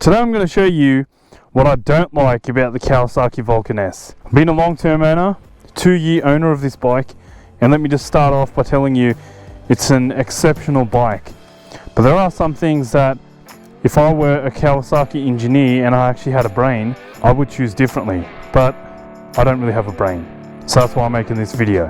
Today I'm going to show you what I don't like about the Kawasaki Vulcan S. I've been a long-term owner, 2-year owner of this bike, and let me just start off by telling you it's an exceptional bike. But there are some things that if I were a Kawasaki engineer and I actually had a brain, I would choose differently. But I don't really have a brain, so that's why I'm making this video.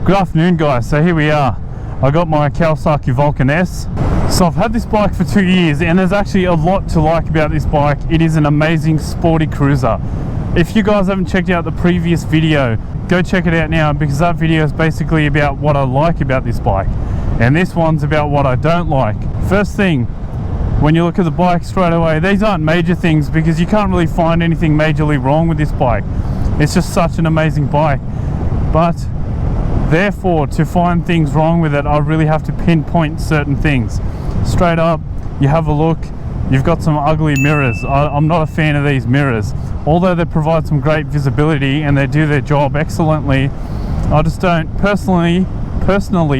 Good afternoon guys, so here we are. I got my Kawasaki Vulcan S. So I've had this bike for 2 years and there's actually a lot to like about this bike. It is an amazing sporty cruiser. If you guys haven't checked out the previous video, go check it out now, because that video is basically about what I like about this bike. And this one's about what I don't like. First thing, when you look at the bike straight away, these aren't major things because you can't really find anything majorly wrong with this bike. It's just such an amazing bike. But therefore, to find things wrong with it, I really have to pinpoint certain things. Straight up, you have a look, you've got some ugly mirrors. I'm not a fan of these mirrors. Although they provide some great visibility and they do their job excellently, I just don't, personally,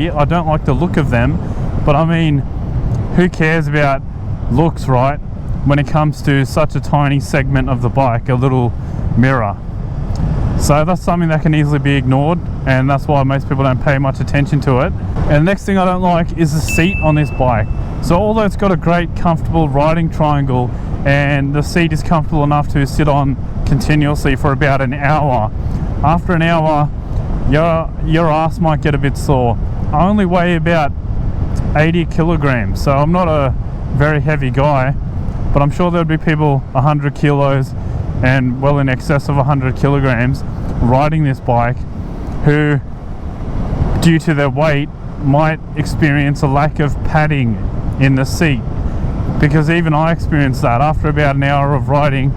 I don't like the look of them. But I mean, who cares about looks, right? When it comes to such a tiny segment of the bike, a little mirror. So that's something that can easily be ignored, and that's why most people don't pay much attention to it. And the next thing I don't like is the seat on this bike. So although it's got a great comfortable riding triangle and the seat is comfortable enough to sit on continuously for about an hour, after an hour your ass might get a bit sore. I only weigh about 80 kilograms, so I'm not a very heavy guy, but I'm sure there'd be people 100 kilos and well in excess of 100 kilograms riding this bike who, due to their weight, might experience a lack of padding in the seat, because even I experienced that. After about an hour of riding,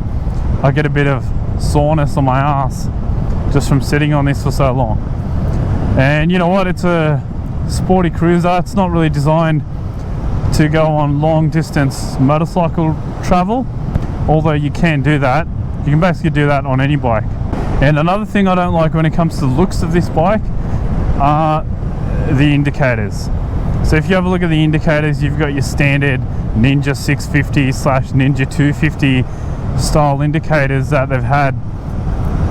I get a bit of soreness on my ass just from sitting on this for so long. And you know what, it's a sporty cruiser. It's not really designed to go on long distance motorcycle travel, although you can do that. You can basically do that on any bike. And another thing I don't like when it comes to the looks of this bike are the indicators. So if you have a look at the indicators, you've got your standard Ninja 650 / Ninja 250 style indicators that they've had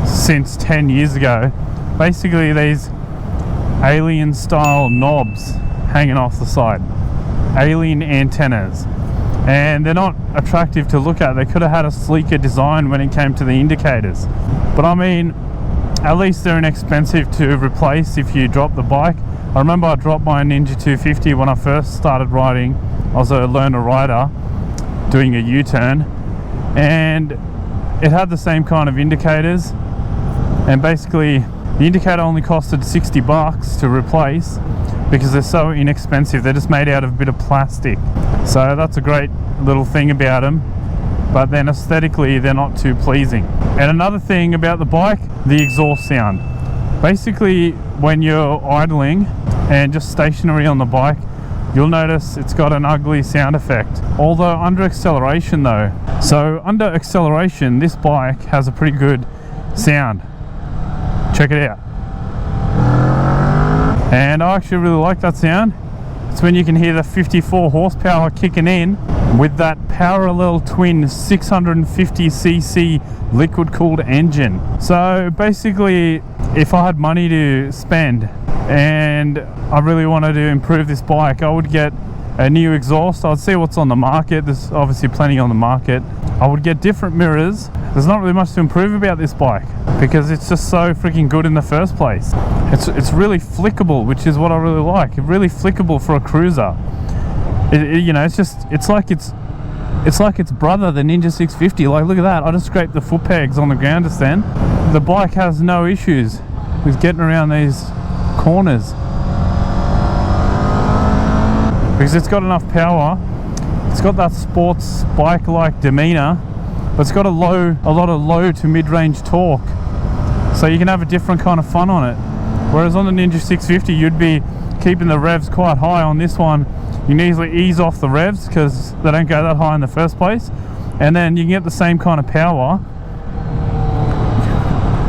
since 10 years ago. Basically these alien style knobs hanging off the side, alien antennas. And they're not attractive to look at. They could have had a sleeker design when it came to the indicators. But I mean, at least they're inexpensive to replace if you drop the bike. I remember I dropped my Ninja 250 when I first started riding. I was a learner rider doing a U-turn, and it had the same kind of indicators, and basically the indicator only costed $60 to replace because they're so inexpensive. They're just made out of a bit of plastic. So that's a great little thing about them, but then aesthetically they're not too pleasing. And another thing about the bike, the exhaust sound. Basically when you're idling and just stationary on the bike, you'll notice it's got an ugly sound effect. Although under acceleration though, so under acceleration this bike has a pretty good sound. Check it out. And I actually really like that sound. It's when you can hear the 54 horsepower kicking in with that parallel twin 650cc liquid cooled engine. So basically, if I had money to spend and I really wanted to improve this bike, I would get a new exhaust. I'd see what's on the market. There's obviously plenty on the market. I would get different mirrors. There's not really much to improve about this bike because it's just so freaking good in the first place. It's really flickable, which is what I really like. It's really flickable for a cruiser. You know, it's like its brother, the Ninja 650. Like, look at that. I just scraped the foot pegs on the ground just then. The bike has no issues with getting around these corners because it's got enough power. It's got that sports bike-like demeanor, but it's got a lot of low to mid-range torque, so you can have a different kind of fun on it. Whereas on the Ninja 650, you'd be keeping the revs quite high on this one. You can easily ease off the revs because they don't go that high in the first place, and then you can get the same kind of power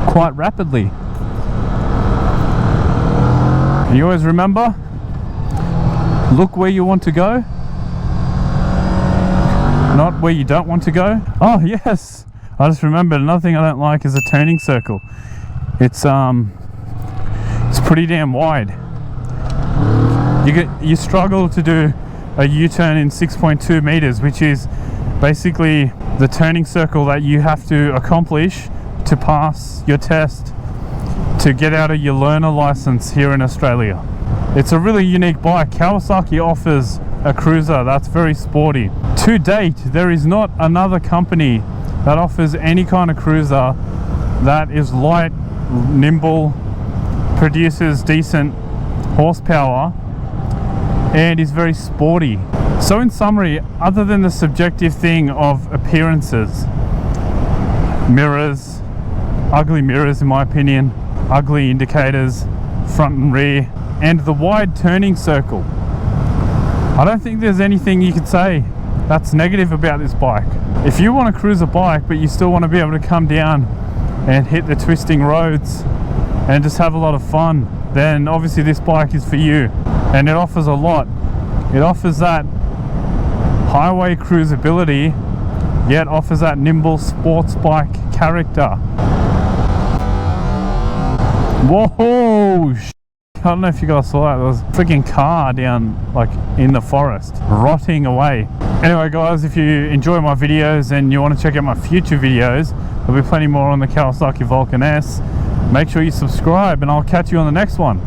quite rapidly. And you always remember, look where you want to go, not where you don't want to go. Oh yes, I just remembered another thing I don't like is a turning circle. It's pretty damn wide. You struggle to do a U-turn in 6.2 meters, which is basically the turning circle that you have to accomplish to pass your test to get out of your learner license here in Australia. It's a really unique bike. Kawasaki offers a cruiser that's very sporty. To date, there is not another company that offers any kind of cruiser that is light, nimble, produces decent horsepower, and is very sporty. So in summary, other than the subjective thing of appearances, mirrors, ugly mirrors in my opinion, ugly indicators, front and rear, and the wide turning circle, I don't think there's anything you could say that's negative about this bike. If you want to cruise a bike but you still want to be able to come down and hit the twisting roads and just have a lot of fun, then obviously this bike is for you. And it offers a lot. It offers that highway cruisability, yet offers that nimble sports bike character. Whoa! I don't know if you guys saw that. There was a freaking car down like in the forest, rotting away. Anyway guys, if you enjoy my videos and you want to check out my future videos, there'll be plenty more on the Kawasaki Vulcan S. Make sure you subscribe and I'll catch you on the next one.